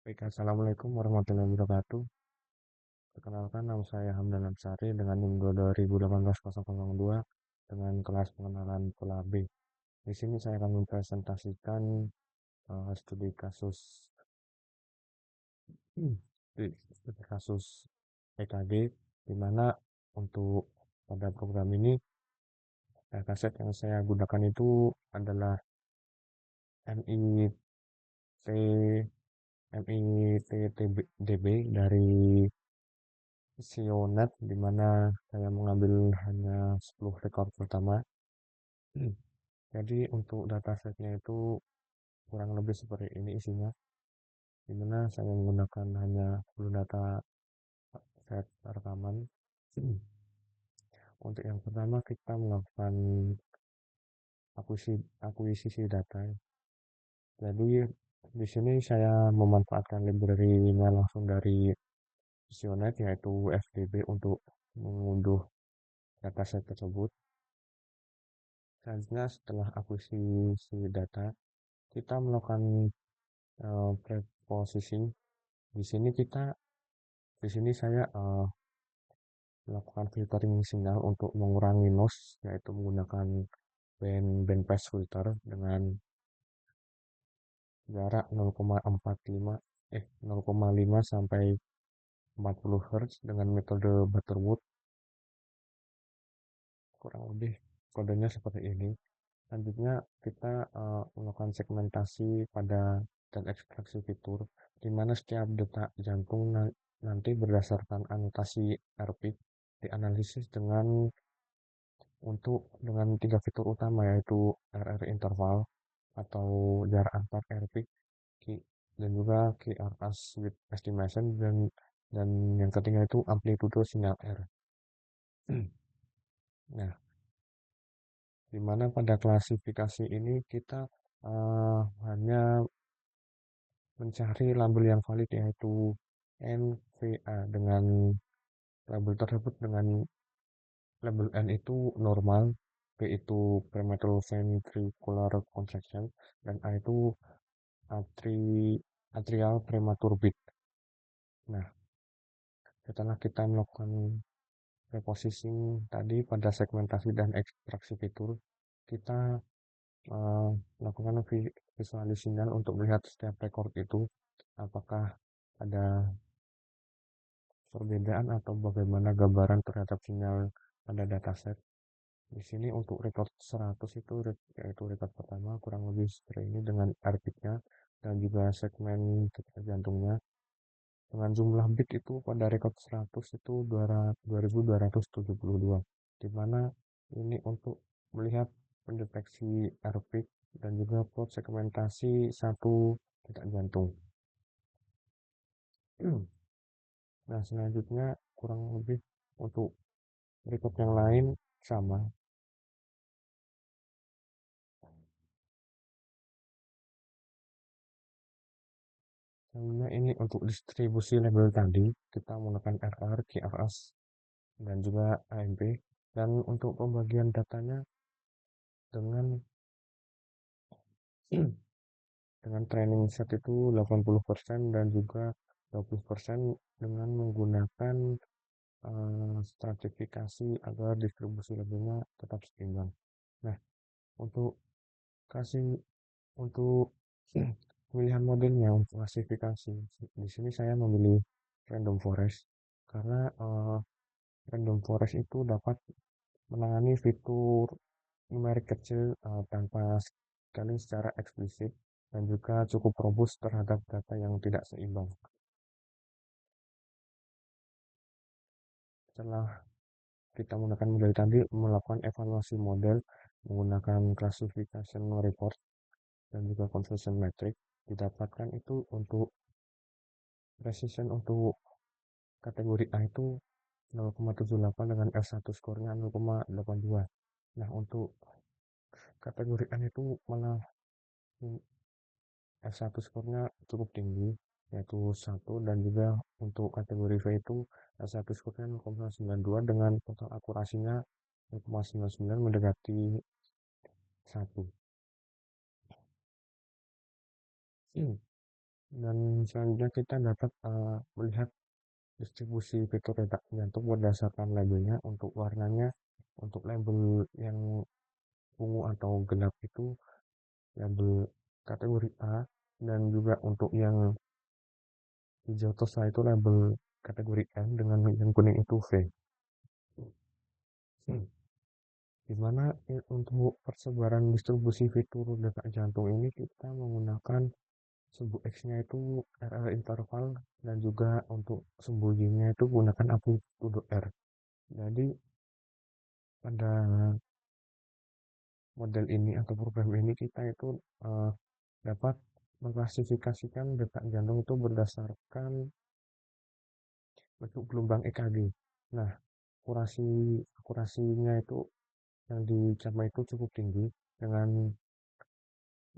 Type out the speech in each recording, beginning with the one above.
Baik, Assalamualaikum warahmatullahi wabarakatuh. Perkenalkan, nama saya Hamdan Ansari dengan NIM 2018-002 dengan kelas pengenalan pola B. Di sini saya akan mempresentasikan studi kasus studi kasus EKG, di mana untuk pada program ini dataset yang saya gunakan itu adalah MIT MITTDB dari Sionet, di mana saya mengambil hanya 10 rekor pertama. Jadi untuk datasetnya itu kurang lebih seperti ini isinya, di mana saya menggunakan hanya 10 data set rekaman. Untuk yang pertama kita melakukan akuisisi data. Jadi di sini saya memanfaatkan library-nya langsung dari Sionet, yaitu FDB, untuk mengunduh dataset tersebut. Selanjutnya setelah akuisisi data, kita melakukan preprocessing. Di sini saya melakukan filtering sinyal untuk mengurangi noise, yaitu menggunakan bandpass filter dengan jarak 0,5 sampai 40 Hz dengan metode Butterworth. Kurang lebih kodenya seperti ini. Selanjutnya kita melakukan segmentasi dan ekstraksi fitur, di mana setiap detak jantung nanti berdasarkan anotasi RPIC dianalisis dengan tiga fitur utama, yaitu RR interval atau jarak antar RPIC, dan juga QRS with estimation, dan yang ketiga itu amplitude sinyal R. Nah, di mana pada klasifikasi ini kita hanya mencari label yang valid, yaitu NVA, dengan label tersebut dengan label N itu normal, P itu prenatal ventricular contraction, dan A itu atrial premature beat. Nah, setelah kita melakukan repositioning tadi pada segmentasi dan ekstraksi fitur, kita melakukan visualisasi sinyal untuk melihat setiap record itu apakah ada perbedaan atau bagaimana gambaran terhadap sinyal pada dataset. Di sini untuk record 100 itu, yaitu record pertama, kurang lebih seperti ini dengan RPIC-nya dan juga segmen detak jantungnya. Dengan jumlah bit itu pada record 100 itu 2272, di mana ini untuk melihat pendeteksi RPIC dan juga plot segmentasi satu detak jantung. Nah, selanjutnya kurang lebih untuk record yang lain sama. Selanjutnya ini untuk distribusi label tadi, kita menggunakan RR, QRS, dan juga AMP. Dan untuk pembagian datanya dengan dengan training set itu 80% dan juga 20% dengan menggunakan stratifikasi agar distribusi labelnya tetap seimbang. Nah, untuk kasih untuk pemilihan modelnya untuk klasifikasi, di sini saya memilih random forest karena random forest itu dapat menangani fitur numerik kecil tanpa scaling secara eksplisit, dan juga cukup robust terhadap data yang tidak seimbang. Setelah kita menggunakan model tadi, melakukan evaluasi model menggunakan classification report dan juga conversion metric, didapatkan itu untuk precision untuk kategori A itu 0,78 dengan F1 skornya 0,82. Nah, untuk kategori N itu malah F1 skornya cukup tinggi, yaitu 1, dan juga untuk kategori V itu F1 skornya 0,92 dengan total akurasinya 0,99 mendekati 1. Dan selanjutnya kita dapat melihat distribusi fitur detak jantung berdasarkan labelnya. Untuk warnanya, untuk label yang ungu atau gelap itu label kategori A, dan juga untuk yang hijau toska itu label kategori M, dengan yang kuning itu V. Di mana untuk persebaran distribusi fitur detak jantung ini kita menggunakan sumbu X-nya itu RR interval, dan juga untuk sumbu Y-nya itu gunakan amplitudo R. Jadi pada model ini atau program ini kita itu dapat mengklasifikasikan detak jantung itu berdasarkan bentuk gelombang EKG. Nah, akurasinya itu yang dicapai itu cukup tinggi dengan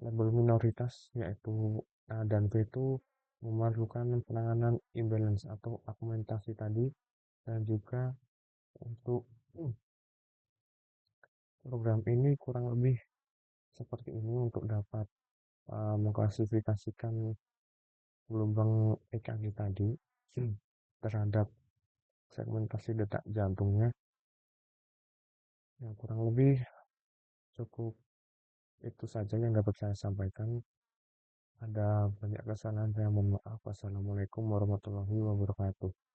label minoritas, yaitu A dan B itu memerlukan penanganan imbalance atau augmentasi tadi. Dan juga untuk program ini kurang lebih seperti ini untuk dapat mengklasifikasikan gelombang EKG tadi terhadap segmentasi detak jantungnya. Yang kurang lebih cukup itu saja yang dapat saya sampaikan. Ada banyak kesalahan, saya mohon maaf. Wassalamualaikum warahmatullahi wabarakatuh.